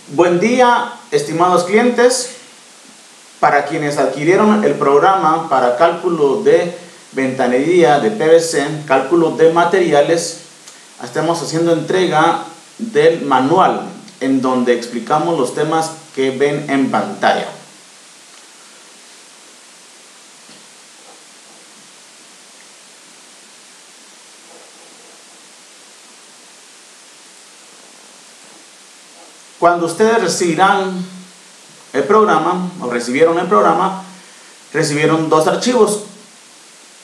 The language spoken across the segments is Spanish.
Buen día, estimados clientes. Para quienes adquirieron el programa para cálculo de ventanería de PVC, cálculo de materiales, estamos haciendo entrega del manual en donde explicamos los temas que ven en pantalla. Cuando ustedes recibirán el programa o recibieron el programa, recibieron dos archivos: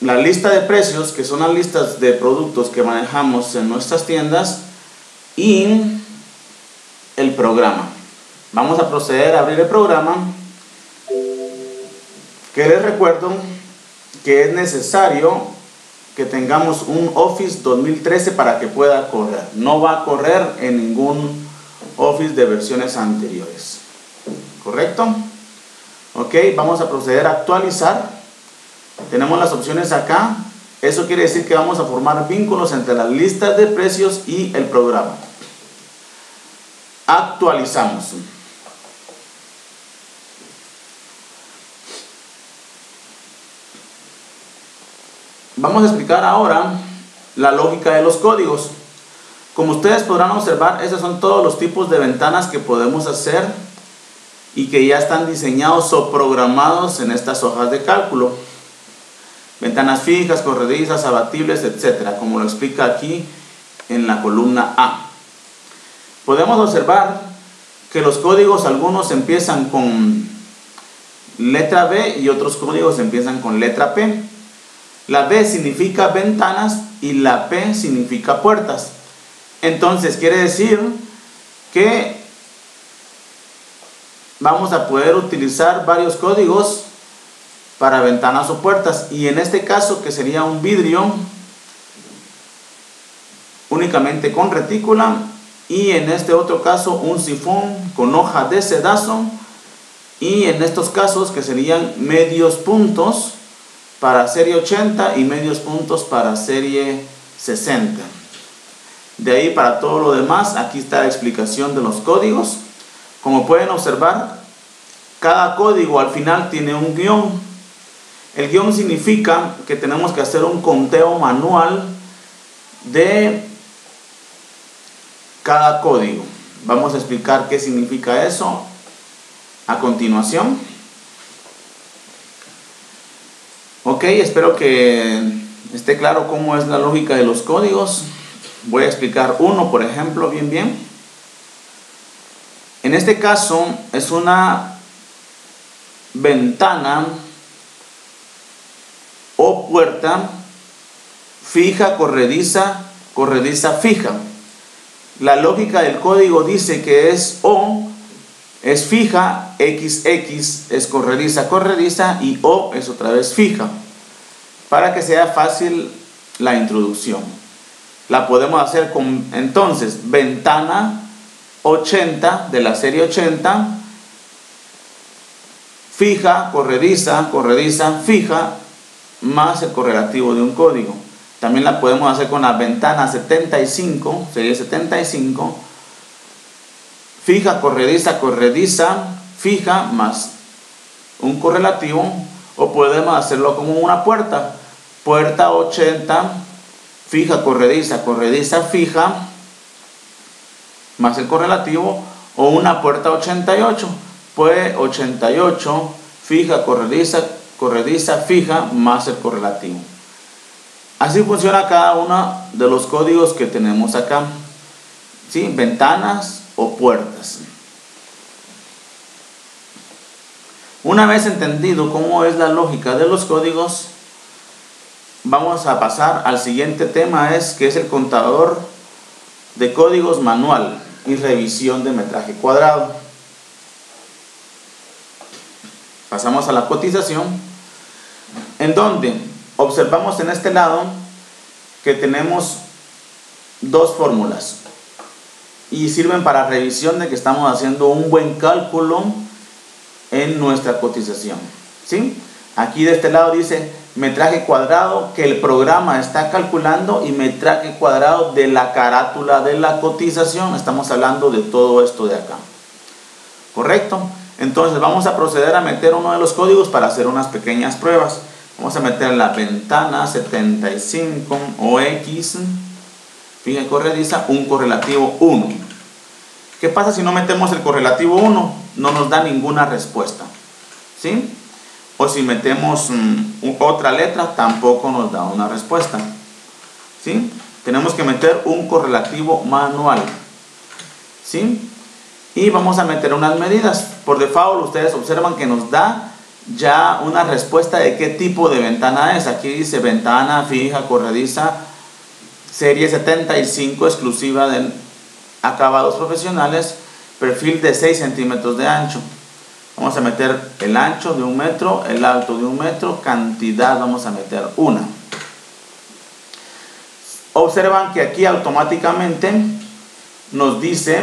la lista de precios, que son las listas de productos que manejamos en nuestras tiendas, y el programa. Vamos a proceder a abrir el programa, que les recuerdo que es necesario que tengamos un Office 2013 para que pueda correr. No va a correr en ningún Office de versiones anteriores. ¿Correcto? Ok, vamos a proceder a actualizar. Tenemos las opciones acá. Eso quiere decir que vamos a formar vínculos entre las listas de precios y el programa. Actualizamos. Vamos a explicar ahora la lógica de los códigos. Como ustedes podrán observar, esos son todos los tipos de ventanas que podemos hacer y que ya están diseñados o programados en estas hojas de cálculo. Ventanas fijas, corredizas, abatibles, etcétera, como lo explica aquí en la columna A. Podemos observar que los códigos, algunos empiezan con letra B y otros códigos empiezan con letra P. La B significa ventanas y la P significa puertas. Entonces quiere decir que vamos a poder utilizar varios códigos para ventanas o puertas, y en este caso, que sería un vidrio únicamente con retícula, y en este otro caso un sifón con hoja de sedazo, y en estos casos que serían medios puntos para serie 80 y medios puntos para serie 60. De ahí para todo lo demás, aquí está la explicación de los códigos. Como pueden observar, cada código al final tiene un guión. El guión significa que tenemos que hacer un conteo manual de cada código. Vamos a explicar qué significa eso a continuación. Ok, espero que esté claro cómo es la lógica de los códigos. Voy a explicar uno, por ejemplo, bien. En este caso es una ventana o puerta fija, corrediza, corrediza fija. La lógica del código dice que es O es fija, XX es corrediza, corrediza, y O es otra vez fija. Para que sea fácil la introducción, la podemos hacer con, entonces, ventana 80 de la serie 80, fija, corrediza, corrediza, fija, más el correlativo de un código. También la podemos hacer con la ventana 75, serie 75, fija, corrediza, corrediza, fija, más un correlativo. O podemos hacerlo como una puerta, puerta 80, fija, corrediza, corrediza, fija, más el correlativo. O una puerta 88, pues 88, fija, corrediza, corrediza, fija, más el correlativo. Así funciona cada uno de los códigos que tenemos acá, ¿sí? Ventanas o puertas. Una vez entendido cómo es la lógica de los códigos, vamos a pasar al siguiente tema, que es el contador de códigos manual y revisión de metraje cuadrado. Pasamos a la cotización, en donde observamos en este lado que tenemos dos fórmulas y sirven para revisión de que estamos haciendo un buen cálculo en nuestra cotización, ¿sí? Aquí de este lado dice metraje cuadrado que el programa está calculando y metraje cuadrado de la carátula de la cotización. Estamos hablando de todo esto de acá. ¿Correcto? Entonces vamos a proceder a meter uno de los códigos para hacer unas pequeñas pruebas. Vamos a meter la ventana 75 OX, fija corrediza, un correlativo 1. ¿Qué pasa si no metemos el correlativo 1? No nos da ninguna respuesta. ¿Sí? O si metemos otra letra, tampoco nos da una respuesta. ¿Sí? Tenemos que meter un correlativo manual. ¿Sí? Y vamos a meter unas medidas. Por default ustedes observan que nos da ya una respuesta de qué tipo de ventana es. Aquí dice ventana fija corrediza serie 75 exclusiva de acabados profesionales, perfil de 6 centímetros de ancho. Vamos a meter el ancho de 1 metro, el alto de 1 metro, cantidad vamos a meter 1. Observan que aquí automáticamente nos dice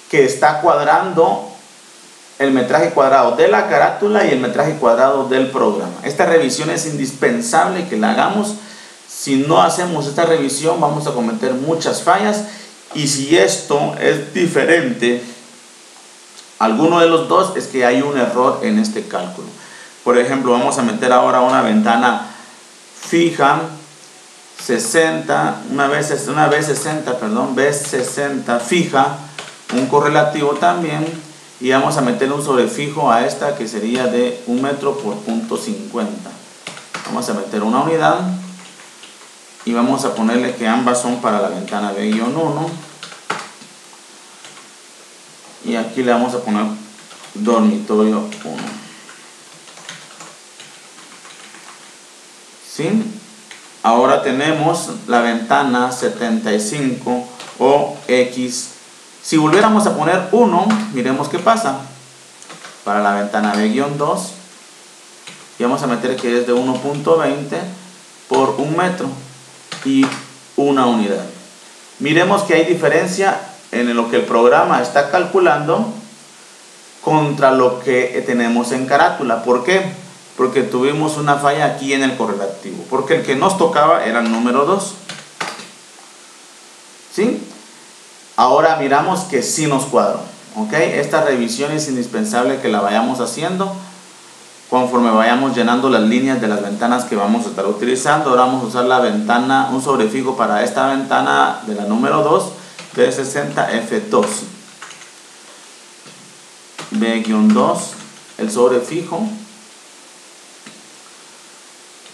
que está cuadrando el metraje cuadrado de la carátula y el metraje cuadrado del programa. Esta revisión es indispensable que la hagamos. Si no hacemos esta revisión vamos a cometer muchas fallas, y si esto es diferente alguno de los dos, es que hay un error en este cálculo. Por ejemplo, vamos a meter ahora una ventana fija 60, B60 fija, un correlativo también, y vamos a meter un sobrefijo a esta que sería de 1 metro por .50. Vamos a meter una unidad y vamos a ponerle que ambas son para la ventana B-1, y aquí le vamos a poner dormitorio 1. ¿Sí? Ahora tenemos la ventana 75 OX. Si volviéramos a poner 1, miremos qué pasa. Para la ventana B-2, y vamos a meter que es de 1.20 por 1 metro y una unidad. Miremos que hay diferencia en lo que el programa está calculando contra lo que tenemos en carátula. ¿Por qué? Porque tuvimos una falla aquí en el correlativo, porque el que nos tocaba era el número 2. ¿Sí? Ahora miramos que sí nos cuadró. ¿Ok? Esta revisión es indispensable que la vayamos haciendo conforme vayamos llenando las líneas de las ventanas que vamos a estar utilizando. Ahora vamos a usar la ventana, un sobrefijo para esta ventana de la número 2, B60F2. B-2, el sobrefijo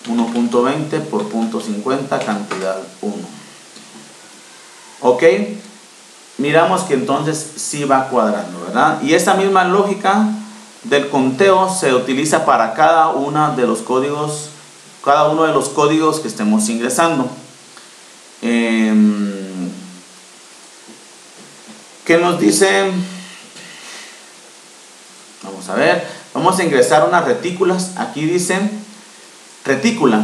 1.20 por .50, cantidad 1. Ok, miramos que entonces sí va cuadrando, ¿verdad? Y esta misma lógica del conteo se utiliza para cada uno de los códigos que estemos ingresando. ¿Qué nos dice? Vamos a ver, vamos a ingresar unas retículas. Aquí dice retícula,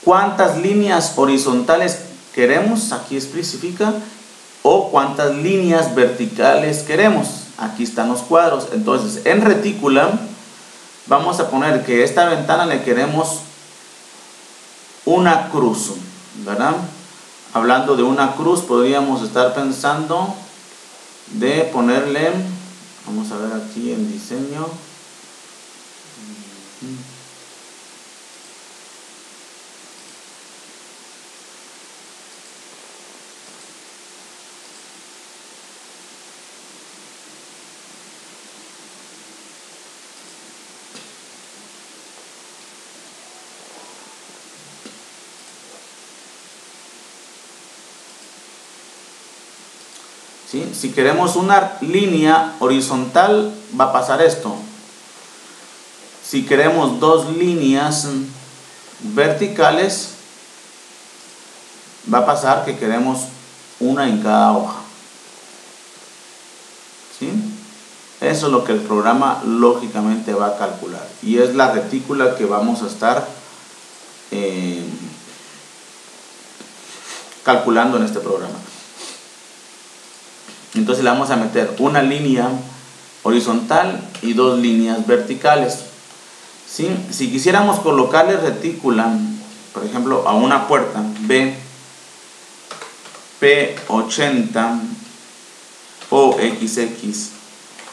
¿cuántas líneas horizontales queremos? Aquí especifica. O cuántas líneas verticales queremos. Aquí están los cuadros. Entonces en retícula vamos a poner que esta ventana le queremos una cruz, ¿verdad? Hablando de una cruz, podríamos estar pensando de ponerle, vamos a ver aquí en diseño, ¿sí? Si queremos una línea horizontal va a pasar esto. Si queremos dos líneas verticales va a pasar que queremos una en cada hoja. ¿Sí? Eso es lo que el programa lógicamente va a calcular, y es la retícula que vamos a estar calculando en este programa. Entonces le vamos a meter una línea horizontal y dos líneas verticales. ¿sí? Si quisiéramos colocarle retícula, por ejemplo, a una puerta B P80 o XX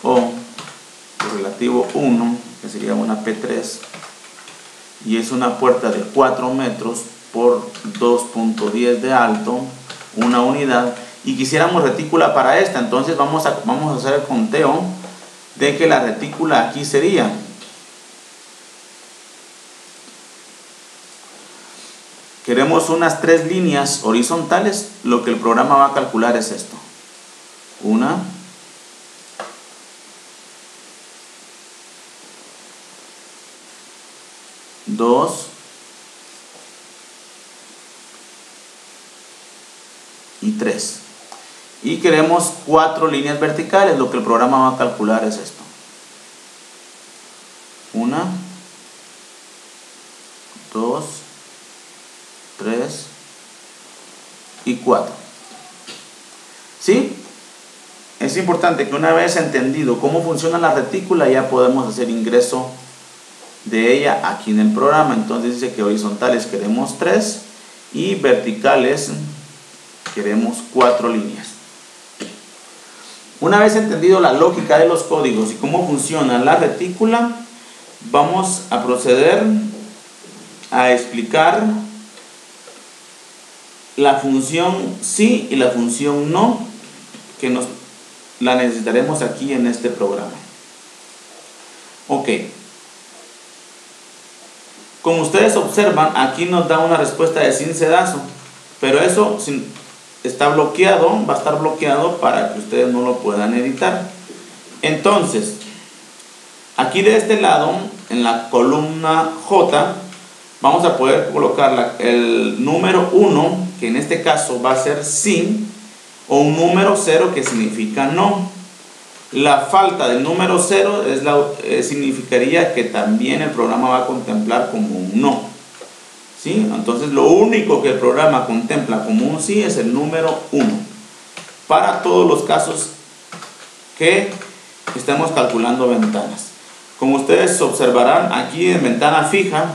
o relativo 1, que sería una P3, y es una puerta de 4 metros por 2.10 de alto, una unidad, y quisiéramos retícula para esta, entonces vamos a hacer el conteo de que la retícula aquí sería queremos unas 3 líneas horizontales, lo que el programa va a calcular es esto: 1, 2 y 3, y queremos 4 líneas verticales, lo que el programa va a calcular es esto: 1, 2, 3 y 4. ¿Sí? Es importante que una vez entendido cómo funciona la retícula, ya podemos hacer ingreso de ella aquí en el programa. Entonces dice que horizontales queremos 3 y verticales queremos 4 líneas. Una vez entendido la lógica de los códigos y cómo funciona la retícula, vamos a proceder a explicar la función sí y la función no, que la necesitaremos aquí en este programa. Ok. Como ustedes observan, aquí nos da una respuesta de sin sedazo, pero eso está bloqueado, va a estar bloqueado para que ustedes no lo puedan editar. Entonces, aquí de este lado, en la columna J, vamos a poder colocar el número 1, que en este caso va a ser sí, o un número 0 que significa no. La falta del número 0 significaría que también el programa va a contemplar como un no. ¿Sí? Entonces lo único que el programa contempla como un sí es el número 1. Para todos los casos que estemos calculando ventanas. Como ustedes observarán, aquí en ventana fija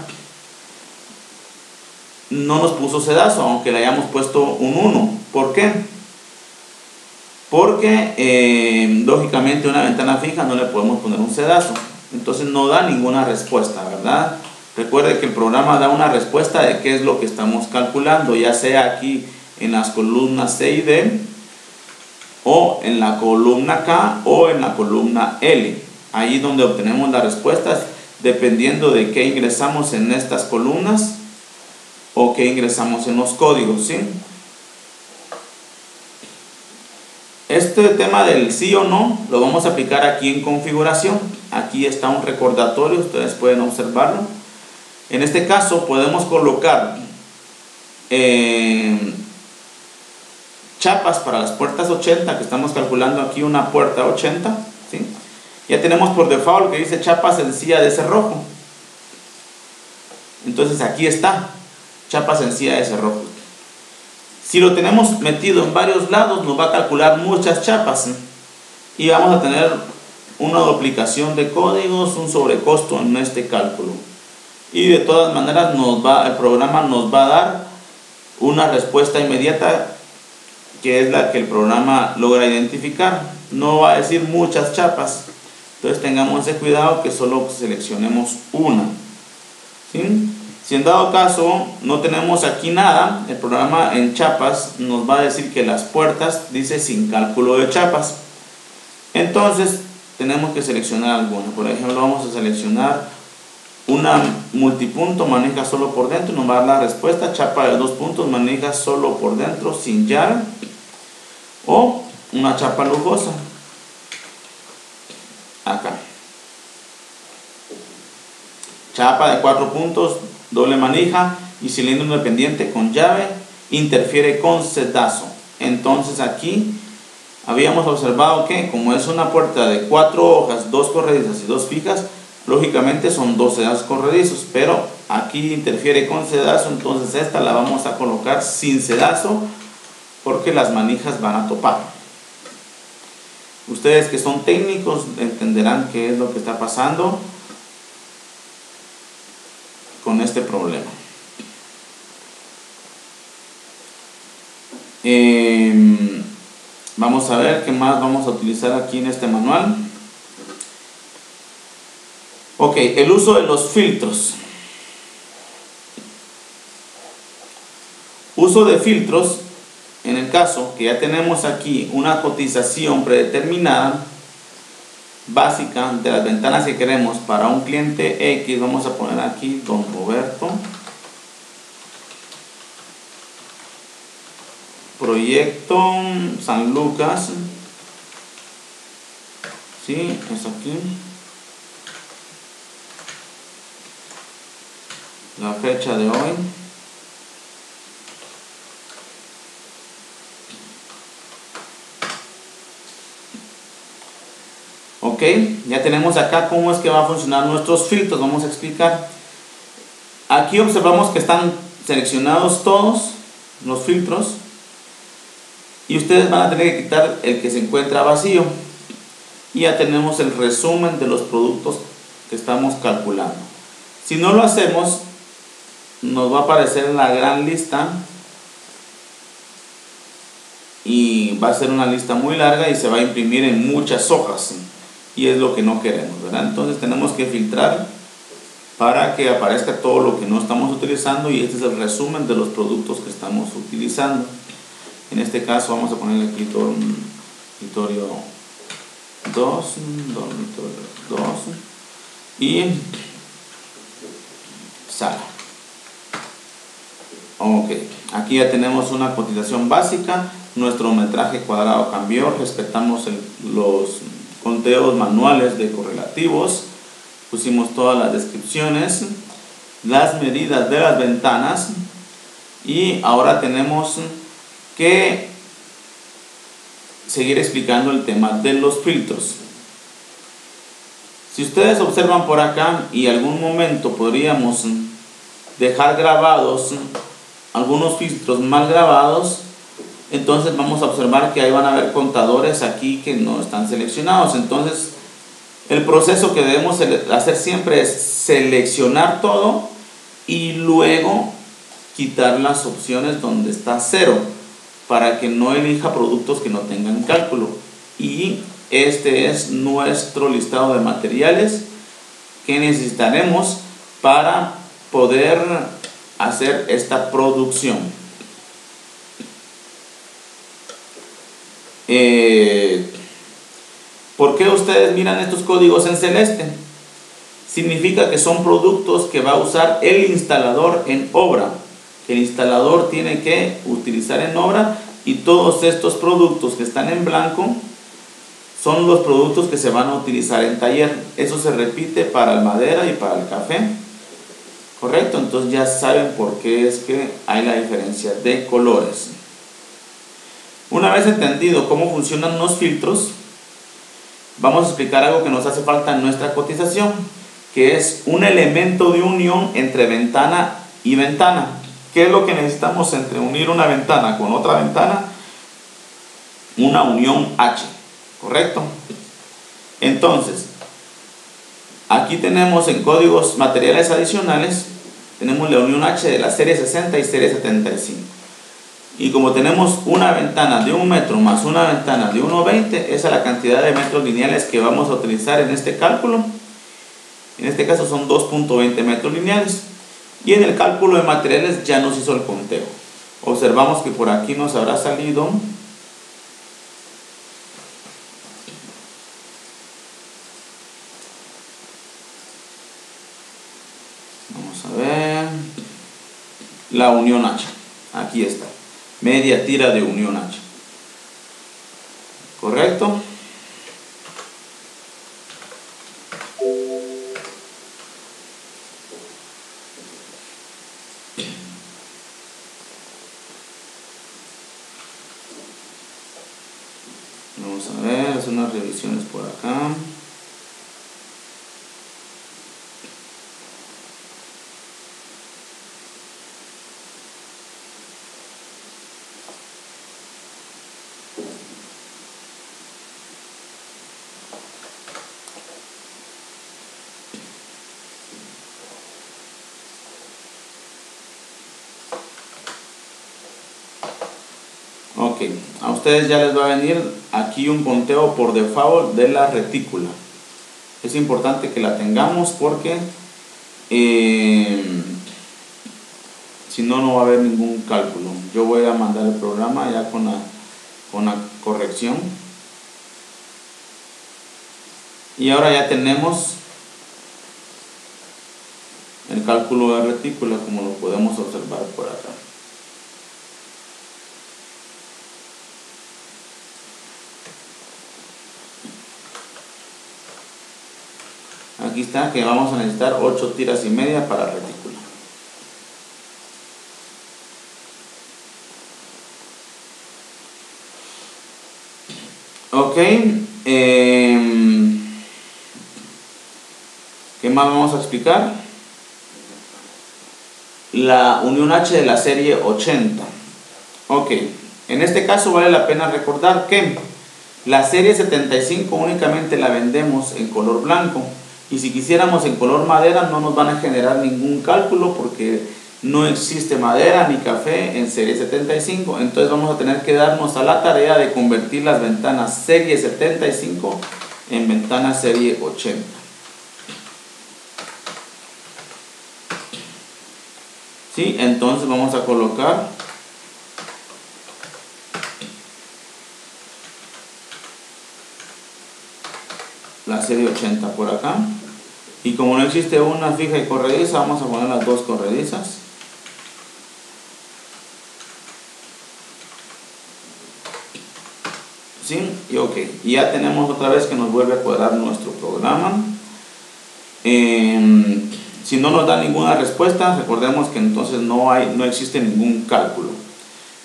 no nos puso sedazo, aunque le hayamos puesto un 1. ¿Por qué? Porque lógicamente una ventana fija no le podemos poner un sedazo, entonces no da ninguna respuesta, ¿verdad? Recuerde que el programa da una respuesta de qué es lo que estamos calculando, ya sea aquí en las columnas C y D, o en la columna K, o en la columna L. Ahí donde obtenemos las respuestas dependiendo de qué ingresamos en estas columnas o qué ingresamos en los códigos, ¿sí? Este tema del sí o no lo vamos a aplicar aquí en configuración. Aquí está un recordatorio, ustedes pueden observarlo. En este caso podemos colocar chapas para las puertas 80, que estamos calculando aquí una puerta 80, ¿sí? Ya tenemos por default que dice chapa sencilla de cerrojo. Entonces aquí está, chapa sencilla de cerrojo. Si lo tenemos metido en varios lados, nos va a calcular muchas chapas, ¿sí? Y vamos a tener una duplicación de códigos, un sobrecosto en este cálculo. Y de todas maneras el programa nos va a dar una respuesta inmediata, que es la que el programa logra identificar. No va a decir muchas chapas, entonces tengamos ese cuidado que solo seleccionemos una, ¿sí? Si en dado caso no tenemos aquí nada, el programa en chapas nos va a decir que las puertas dice sin cálculo de chapas. Entonces tenemos que seleccionar alguna. Por ejemplo, vamos a seleccionar una multipunto, maneja solo por dentro, nos va a dar la respuesta: chapa de 2 puntos, maneja solo por dentro, sin llave. O una chapa lujosa, acá, chapa de 4 puntos, doble manija y cilindro independiente con llave, interfiere con sedazo. Entonces aquí habíamos observado que como es una puerta de 4 hojas, 2 corredizas y 2 fijas, lógicamente son 2 sedazos corredizos, pero aquí interfiere con sedazo, entonces esta la vamos a colocar sin sedazo porque las manijas van a topar. Ustedes que son técnicos entenderán qué es lo que está pasando. con este problema. Vamos a ver qué más vamos a utilizar aquí en este manual. Ok, el uso de los filtros. Uso de filtros, en el caso que ya tenemos aquí una cotización predeterminada, básica, de las ventanas que queremos para un cliente X, vamos a poner aquí Don Roberto. Proyecto San Lucas. Sí, es aquí. La fecha de hoy. Ok, ya tenemos acá cómo es que va a funcionar nuestros filtros. Vamos a explicar. Aquí observamos que están seleccionados todos los filtros y ustedes van a tener que quitar el que se encuentra vacío. Y ya tenemos el resumen de los productos que estamos calculando. Si no lo hacemos, nos va a aparecer la gran lista y va a ser una lista muy larga y se va a imprimir en muchas hojas, y es lo que no queremos, ¿verdad? Entonces tenemos que filtrar para que aparezca todo lo que no estamos utilizando, y este es el resumen de los productos que estamos utilizando. En este caso vamos a ponerle aquí dormitorio 2 y sala. Ok, aquí ya tenemos una cotización básica. Nuestro metraje cuadrado cambió, respetamos los conteos manuales de correlativos, pusimos todas las descripciones, las medidas de las ventanas, y ahora tenemos que seguir explicando el tema de los filtros. Si ustedes observan por acá, y algún momento podríamos dejar grabados algunos filtros mal grabados, entonces vamos a observar que ahí van a haber contadores aquí que no están seleccionados. Entonces el proceso que debemos hacer siempre es seleccionar todo y luego quitar las opciones donde está 0, para que no elija productos que no tengan cálculo. Y este es nuestro listado de materiales que necesitaremos para poder hacer esta producción. ¿Por qué ustedes miran estos códigos en celeste? Significa que son productos que va a usar el instalador en obra. El instalador tiene que utilizar en obra, y todos estos productos que están en blanco son los productos que se van a utilizar en taller. Eso se repite para el madera y para el café. Correcto, entonces ya saben por qué es que hay la diferencia de colores. Una vez entendido cómo funcionan los filtros, vamos a explicar algo que nos hace falta en nuestra cotización, que es un elemento de unión entre ventana y ventana. ¿Qué es lo que necesitamos entre unir una ventana con otra ventana? Una unión H, ¿correcto? Entonces, aquí tenemos en códigos materiales adicionales, tenemos la unión H de la serie 60 y serie 75. Y como tenemos una ventana de 1 metro más una ventana de 1,20, esa es la cantidad de metros lineales que vamos a utilizar en este cálculo. En este caso son 2.20 metros lineales. Y en el cálculo de materiales ya nos hizo el conteo. Observamos que por aquí nos habrá salido la unión H. Aquí está, media tira de unión H, ¿correcto? Vamos a ver, hacer unas revisiones por acá. Ok, a ustedes ya les va a venir aquí un conteo por default de la retícula. Es importante que la tengamos porque si no, no va a haber ningún cálculo. Yo voy a mandar el programa ya con la corrección. Y ahora ya tenemos el cálculo de retícula, como lo podemos observar por acá. Aquí está que vamos a necesitar 8 tiras y media para retícula. Ok, ¿qué más vamos a explicar? La unión H de la serie 80. Ok, en este caso vale la pena recordar que la serie 75 únicamente la vendemos en color blanco, y si quisiéramos en color madera no nos van a generar ningún cálculo porque no existe madera ni café en serie 75. Entonces vamos a tener que darnos a la tarea de convertir las ventanas serie 75 en ventanas serie 80. ¿Sí? Entonces vamos a colocar la serie 80 por acá, y como no existe una fija y corrediza, vamos a poner las dos corredizas. ¿Sí? Y ok, y ya tenemos otra vez que nos vuelve a cuadrar nuestro programa. Si no nos da ninguna respuesta, recordemos que entonces no existe ningún cálculo.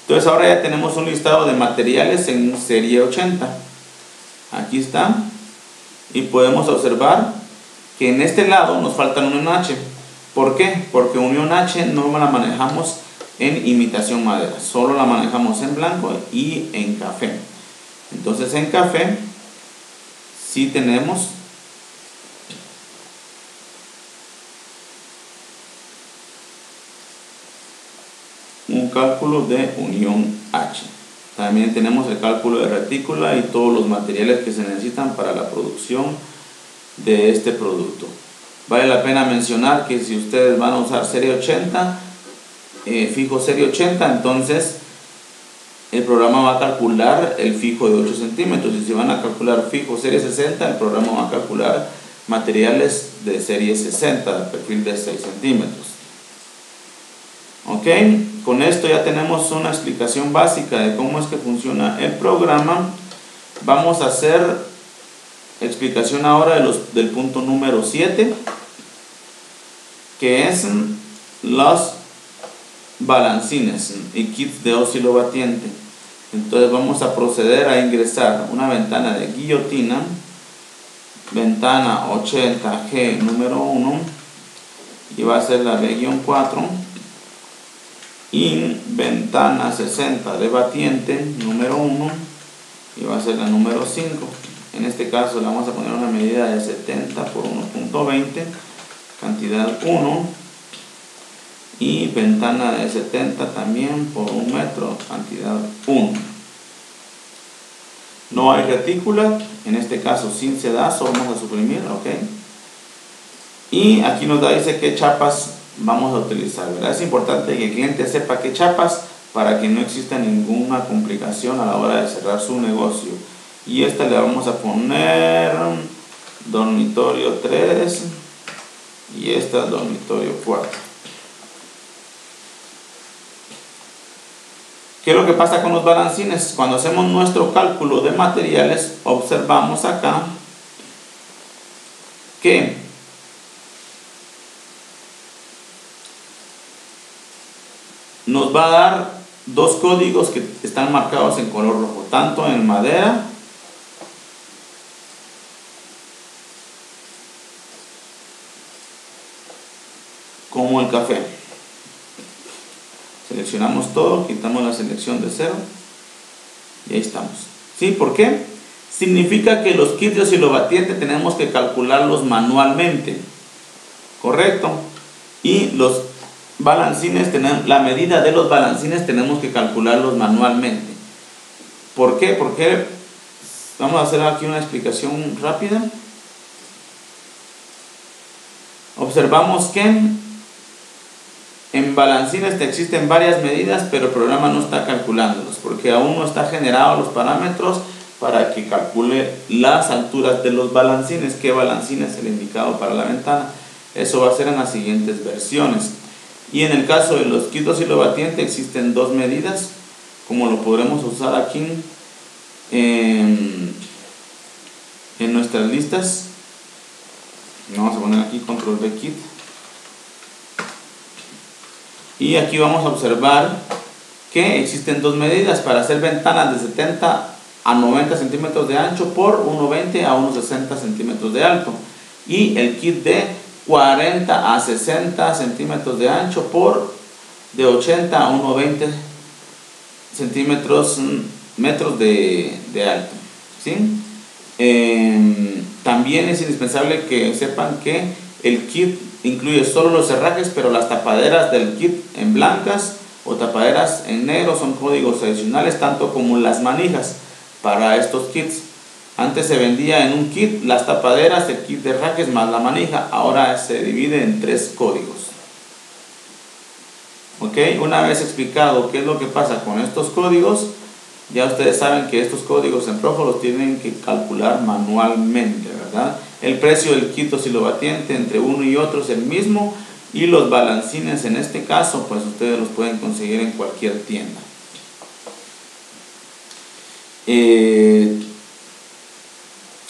Entonces ahora ya tenemos un listado de materiales en serie 80. Aquí está. Y podemos observar que en este lado nos falta unión H. ¿Por qué? Porque unión H no la manejamos en imitación madera, solo la manejamos en blanco y en café. Entonces en café sí tenemos un cálculo de unión H. También tenemos el cálculo de retícula y todos los materiales que se necesitan para la producción de este producto. Vale la pena mencionar que si ustedes van a usar serie 80, fijo serie 80, entonces el programa va a calcular el fijo de 8 centímetros, y si van a calcular fijo serie 60, el programa va a calcular materiales de serie 60, de perfil de 6 centímetros. Ok, con esto ya tenemos una explicación básica de cómo es que funciona el programa. Vamos a hacer explicación ahora del punto número 7, que es los balancines y kits de oscilobatiente. Entonces vamos a proceder a ingresar una ventana de guillotina, ventana 80G número 1, y va a ser la B-4, y ventana 60 de batiente número 1, y va a ser la número 5. En este caso le vamos a poner una medida de 70 por 1.20, cantidad 1, y ventana de 70 también por 1 metro, cantidad 1. No hay retícula, en este caso sin sedazo, vamos a suprimir, ok. Y aquí nos dice qué chapas vamos a utilizar, ¿verdad? Es importante que el cliente sepa qué chapas para que no exista ninguna complicación a la hora de cerrar su negocio. Y esta le vamos a poner dormitorio 3 y esta dormitorio 4. ¿Qué es lo que pasa con los balancines? Cuando hacemos nuestro cálculo de materiales, observamos acá que nos va a dar dos códigos que están marcados en color rojo, tanto en madera como en café. Seleccionamos todo, quitamos la selección de 0 y ahí estamos. ¿Sí? ¿Por qué? Significa que los kits de oscilobatiente tenemos que calcularlos manualmente, ¿correcto? Y los balancines, la medida de los balancines tenemos que calcularlos manualmente. ¿Por qué? Porque vamos a hacer aquí una explicación rápida. Observamos que en balancines existen varias medidas, pero el programa no está calculándolos, porque aún no está generado los parámetros para que calcule las alturas de los balancines, qué balancín es el indicado para la ventana. Eso va a ser en las siguientes versiones. Y en el caso de los kits de oscilo batiente existen dos medidas, como lo podremos usar aquí en nuestras listas. Vamos a poner aquí control B kit. Y aquí vamos a observar que existen dos medidas para hacer ventanas de 70 a 90 centímetros de ancho por 1,20 a 1,60 centímetros de alto. Y el kit de 40 a 60 centímetros de ancho por de 80 a 1,20 metros de alto. ¿Sí? También es indispensable que sepan que el kit incluye solo los cerrajes, pero las tapaderas del kit en blancas o tapaderas en negro son códigos adicionales, tanto como las manijas para estos kits. Antes se vendía en un kit las tapaderas, el kit de herrajes más la manija. Ahora se divide en 3 códigos. Ok, una vez explicado qué es lo que pasa con estos códigos, ya ustedes saben que estos códigos en Projo los tienen que calcular manualmente, ¿verdad? El precio del kit oscilobatiente entre uno y otro es el mismo, y los balancines en este caso pues ustedes los pueden conseguir en cualquier tienda.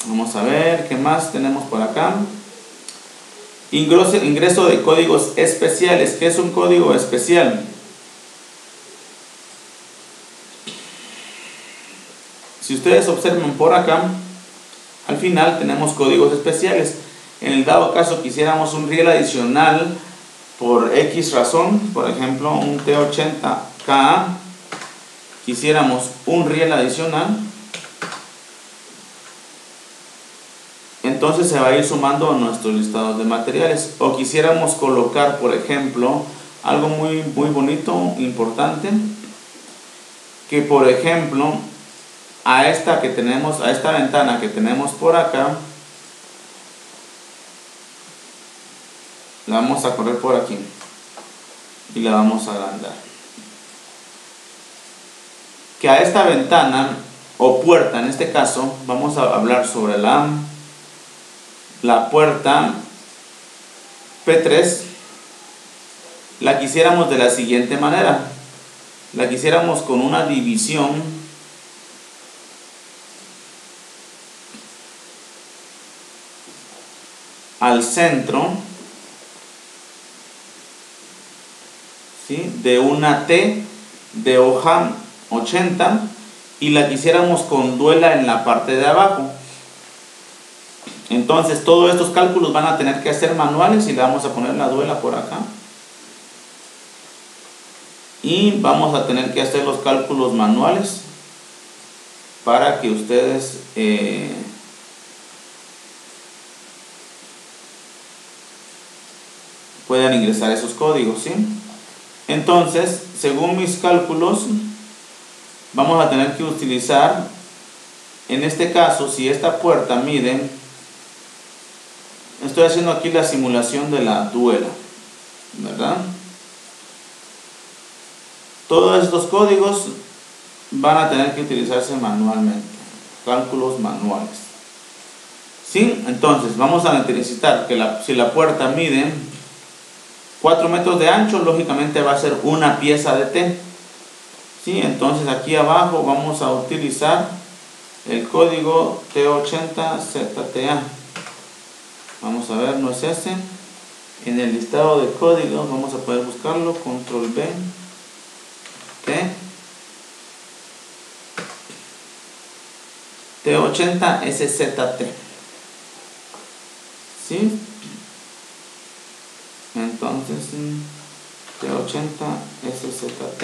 Vamos a ver qué más tenemos por acá. Ingreso de códigos especiales. ¿Qué es un código especial? Si ustedes observan por acá, al final tenemos códigos especiales. En el dado caso quisiéramos un riel adicional por X razón, por ejemplo un T80K, quisiéramos un riel adicional, entonces se va a ir sumando a nuestros listados de materiales. O quisiéramos colocar, por ejemplo, algo muy bonito, importante, que por ejemplo a esta ventana que tenemos por acá, la vamos a correr por aquí y la vamos a agrandar. Que a esta ventana o puerta, en este caso vamos a hablar sobre la puerta P3, la quisiéramos de la siguiente manera. La quisiéramos con una división al centro, ¿sí?, de una T de hoja 80, y la quisiéramos con duela en la parte de abajo. Entonces todos estos cálculos van a tener que hacer manuales, y le vamos a poner la duela por acá, y vamos a tener que hacer los cálculos manuales para que ustedes puedan ingresar esos códigos, ¿sí? Entonces, según mis cálculos, vamos a tener que utilizar, en este caso, si esta puerta mide, estoy haciendo aquí la simulación de la duela, ¿verdad? Todos estos códigos van a tener que utilizarse manualmente, cálculos manuales, ¿sí? Entonces, vamos a necesitar que si la puerta mide 4 metros de ancho, lógicamente va a ser una pieza de T, ¿sí? Entonces aquí abajo vamos a utilizar el código T80ZTA. Vamos a ver, no es ese. En el listado de códigos vamos a poder buscarlo, control B, T80SZT, ¿sí? Entonces T80SZT,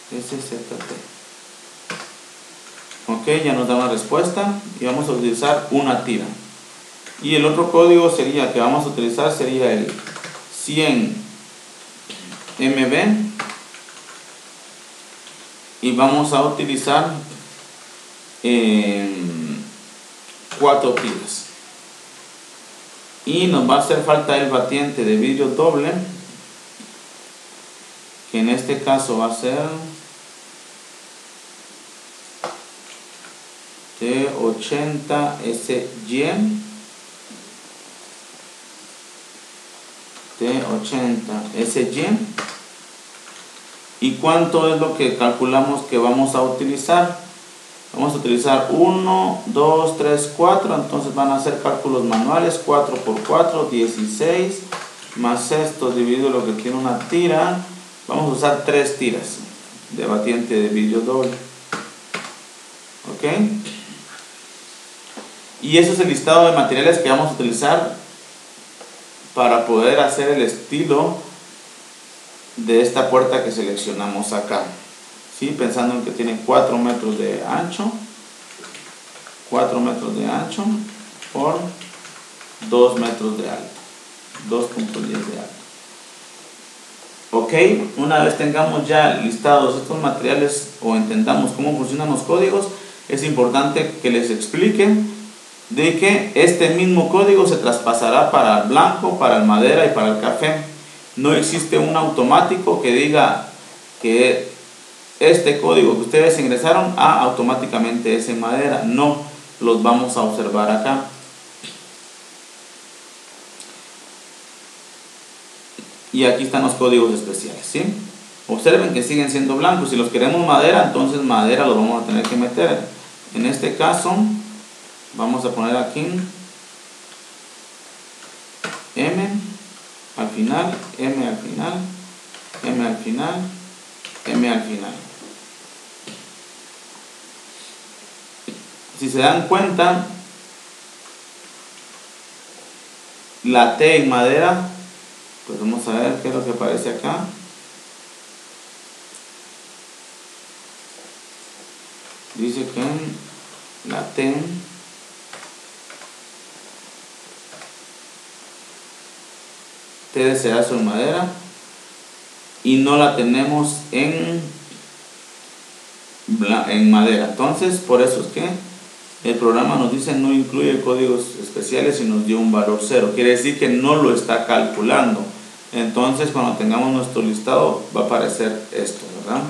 SZT. Ok, ya nos da una respuesta, y vamos a utilizar una tira. Y el otro código que vamos a utilizar sería el 100 MB y vamos a utilizar 4 tiras. Y nos va a hacer falta el batiente de vidrio doble, que en este caso va a ser de 80 SY, de 80 SY. ¿Y cuánto es lo que calculamos que vamos a utilizar? Vamos a utilizar 1, 2, 3, 4, entonces van a ser cálculos manuales. 4 por 4, 16, más esto dividido lo que tiene una tira. Vamos a usar 3 tiras de batiente de vidrio doble. ¿Ok? Y eso es el listado de materiales que vamos a utilizar para poder hacer el estilo de esta puerta que seleccionamos acá. ¿Sí? Pensando en que tiene 4 metros de ancho, 4 metros de ancho por 2 metros de alto, 2.10 de alto. Ok, una vez tengamos ya listados estos materiales o entendamos cómo funcionan los códigos, es importante que les explique de que este mismo código se traspasará para el blanco, para el madera y para el café. No existe un automático que diga que este código que ustedes ingresaron automáticamente es en madera. No, los vamos a observar acá. Y aquí están los códigos especiales, ¿sí? Observen que siguen siendo blancos. Si los queremos madera, entonces madera los vamos a tener que meter. En este caso vamos a poner aquí M al final, M al final, M al final, M al final. Si se dan cuenta, la T en madera, pues vamos a ver qué es lo que aparece acá. Dice que la T de sedazo en madera y no la tenemos en madera. Entonces, por eso es que el programa nos dice no incluye códigos especiales y nos dio un valor 0. Quiere decir que no lo está calculando. Entonces, cuando tengamos nuestro listado, va a aparecer esto, ¿verdad?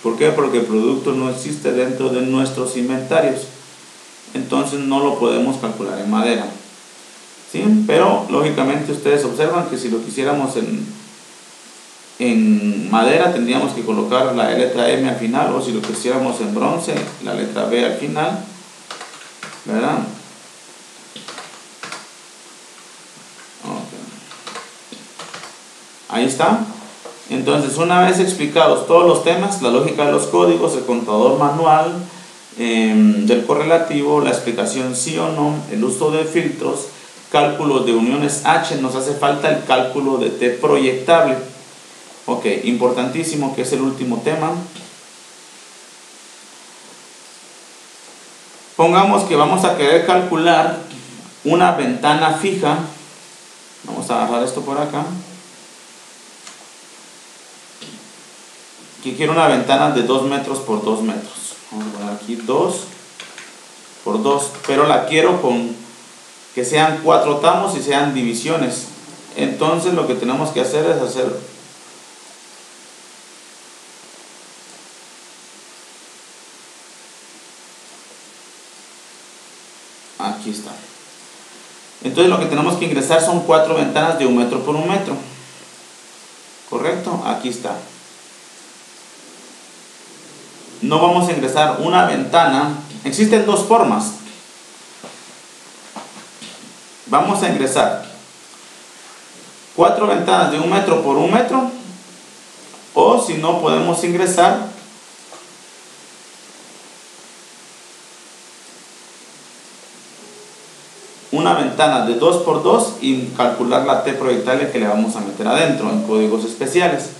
¿Por qué? Porque el producto no existe dentro de nuestros inventarios. Entonces, no lo podemos calcular en madera. ¿Sí? Pero, lógicamente, ustedes observan que si lo quisiéramos en madera, tendríamos que colocar la letra M al final, o si lo quisiéramos en bronce, la letra B al final, ¿verdad? Okay. Ahí está. Entonces, una vez explicados todos los temas, la lógica de los códigos, el contador manual del correlativo, la explicación sí o no, el uso de filtros, cálculos de uniones H, nos hace falta el cálculo de T proyectable. Ok, importantísimo, que es el último tema. Pongamos que vamos a querer calcular una ventana fija. Vamos a agarrar esto por acá. Que quiero una ventana de 2 metros por 2 metros. Vamos a poner aquí 2 por 2, pero la quiero con que sean 4 tamos y sean divisiones. Entonces lo que tenemos que hacer es hacer aquí está. Entonces lo que tenemos que ingresar son 4 ventanas de 1 metro por 1 metro. ¿Correcto? Aquí está. No vamos a ingresar una ventana. Existen dos formas. Vamos a ingresar 4 ventanas de 1 metro por 1 metro, o si no, podemos ingresar una ventana de 2 por 2 y calcular la T proyectable que le vamos a meter adentro en códigos especiales.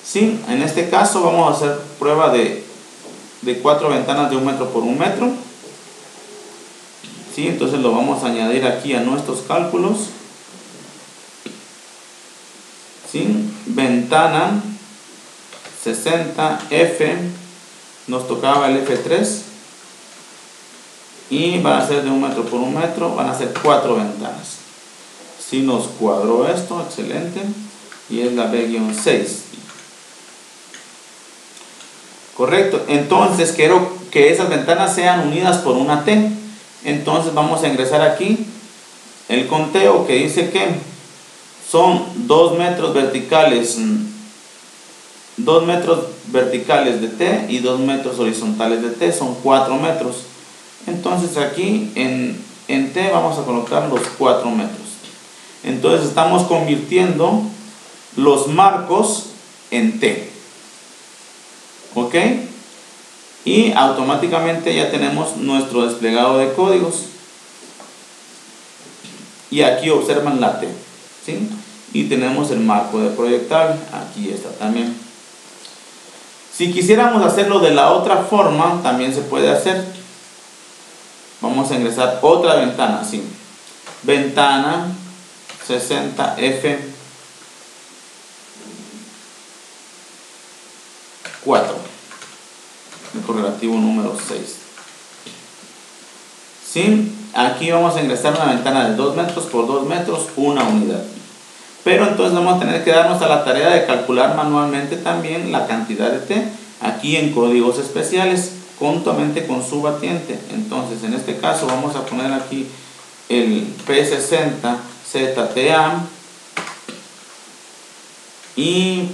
¿Sí? En este caso vamos a hacer prueba de 4 ventanas de 1 metro por 1 metro. ¿Sí? Entonces lo vamos a añadir aquí a nuestros cálculos. ¿sí? Ventana 60F, nos tocaba el F3 y van a ser de 1 metro por 1 metro, van a ser 4 ventanas. Si nos cuadró esto, excelente, y es la B-6. Correcto, entonces quiero que esas ventanas sean unidas por una T. Entonces vamos a ingresar aquí el conteo que dice que son 2 metros verticales, 2 metros verticales de T y 2 metros horizontales de T, son 4 metros. Entonces aquí en T vamos a colocar los 4 metros. Entonces estamos convirtiendo los marcos en T. ¿Ok? Y automáticamente ya tenemos nuestro desplegado de códigos. Y aquí observan la T, ¿sí? Y tenemos el marco de proyectable. Aquí está también. Si quisiéramos hacerlo de la otra forma, también se puede hacer. Vamos a ingresar otra ventana, ¿sí? Ventana 60F 4, el correlativo número 6. ¿Sí? Aquí vamos a ingresar una ventana de 2 metros por 2 metros, una unidad. Pero entonces vamos a tener que darnos a la tarea de calcular manualmente también la cantidad de T, aquí en códigos especiales, juntamente con su batiente. Entonces en este caso vamos a poner aquí el P60 ZTA y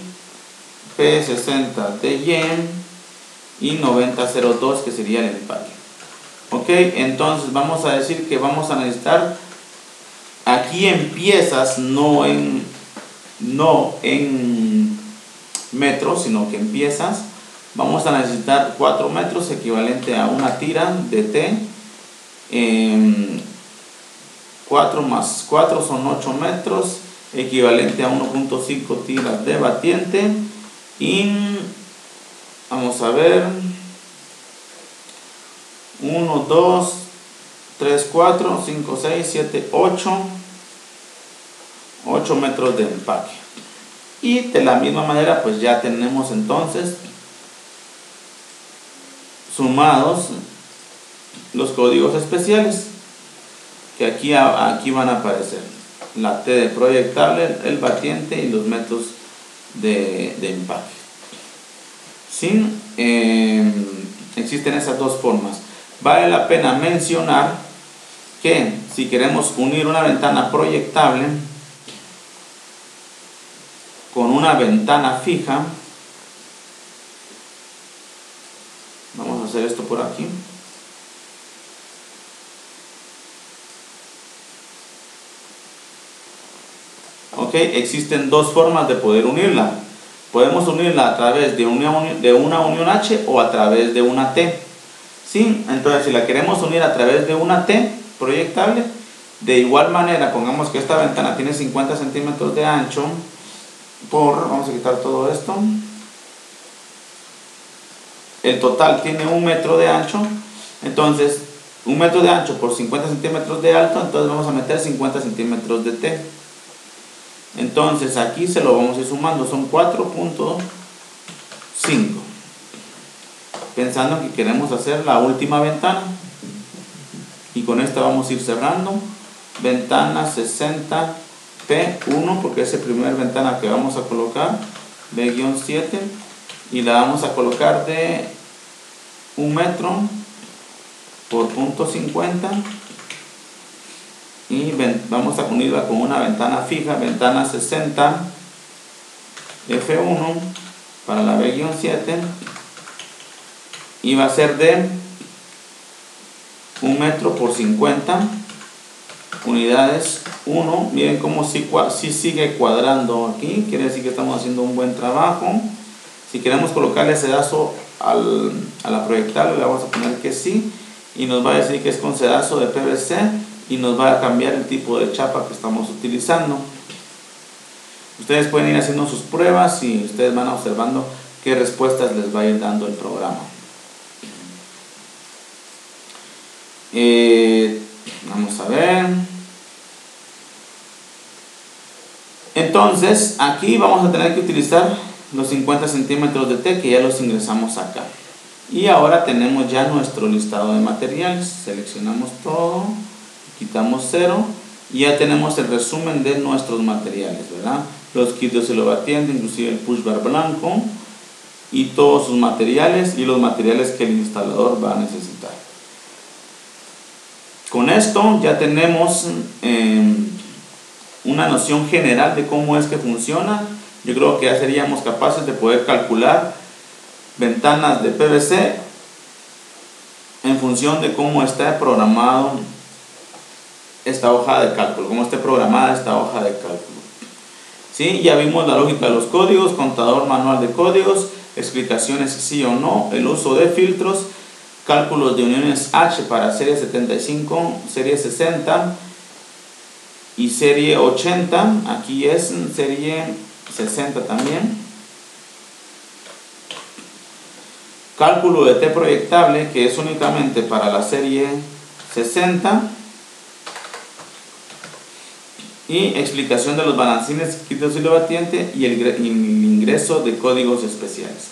P60 TY y 9002, que sería el empaque. Ok, entonces vamos a decir que vamos a necesitar aquí en piezas, no en metros, sino que en piezas. Vamos a necesitar 4 metros, equivalente a una tira de T. 4 más 4 son 8 metros, equivalente a 1.5 tiras de batiente. Y vamos a ver, 1, 2, 3, 4, 5, 6, 7, 8 metros de empaque. Y de la misma manera pues ya tenemos entonces sumados los códigos especiales que aquí van a aparecer: la T de proyectable, el batiente y los metros de empaque. ¿Sí? Existen esas dos formas. Vale la pena mencionar que si queremos unir una ventana proyectable con una ventana fija, vamos a hacer esto por aquí. Ok, existen dos formas de poder unirla. Podemos unirla a través de una unión H o a través de una T. ¿Sí? Entonces, si la queremos unir a través de una T proyectable, de igual manera, pongamos que esta ventana tiene 50 centímetros de ancho vamos a quitar todo esto. El total tiene 1 metro de ancho. Entonces, 1 metro de ancho por 50 centímetros de alto, entonces vamos a meter 50 centímetros de T. Entonces aquí se lo vamos a ir sumando, son 4.5. Pensando que queremos hacer la última ventana, y con esta vamos a ir cerrando. Ventana 60P1, porque es la primera ventana que vamos a colocar, B-7, y la vamos a colocar de 1 metro por 0.50. Y vamos a unirla con una ventana fija, ventana 60 F1 para la B-7, y va a ser de 1 metro por 50 unidades 1. Miren cómo sí sigue cuadrando aquí, quiere decir que estamos haciendo un buen trabajo. Si queremos colocarle sedazo a la proyectable, le vamos a poner que sí, y nos va a decir que es con sedazo de PVC, y nos va a cambiar el tipo de chapa que estamos utilizando. Ustedes pueden ir haciendo sus pruebas y ustedes van observando qué respuestas les va a ir dando el programa. Vamos a ver. Entonces aquí vamos a tener que utilizar los 50 centímetros de T que ya los ingresamos acá. Y ahora tenemos ya nuestro listado de materiales. Seleccionamos todo, quitamos 0 y ya tenemos el resumen de nuestros materiales, ¿verdad? Los kits de oscilobatiente, inclusive el push bar blanco y todos sus materiales y los materiales que el instalador va a necesitar. Con esto ya tenemos una noción general de cómo es que funciona. Yo creo que ya seríamos capaces de poder calcular ventanas de PVC en función de cómo está programado esta hoja de cálculo, cómo esté programada esta hoja de cálculo. ¿Sí? Ya vimos la lógica de los códigos, contador manual de códigos, explicaciones sí o no, el uso de filtros, cálculos de uniones H para serie 75, serie 60 y serie 80, aquí es serie 60 también. Cálculo de T proyectable, que es únicamente para la serie 60. Y explicación de los balancines, kit de oscilobatiente y el ingreso de códigos especiales.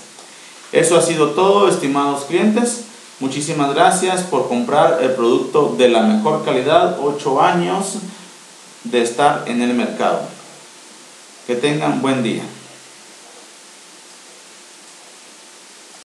Eso ha sido todo, estimados clientes. Muchísimas gracias por comprar el producto de la mejor calidad, 8 años de estar en el mercado. Que tengan buen día.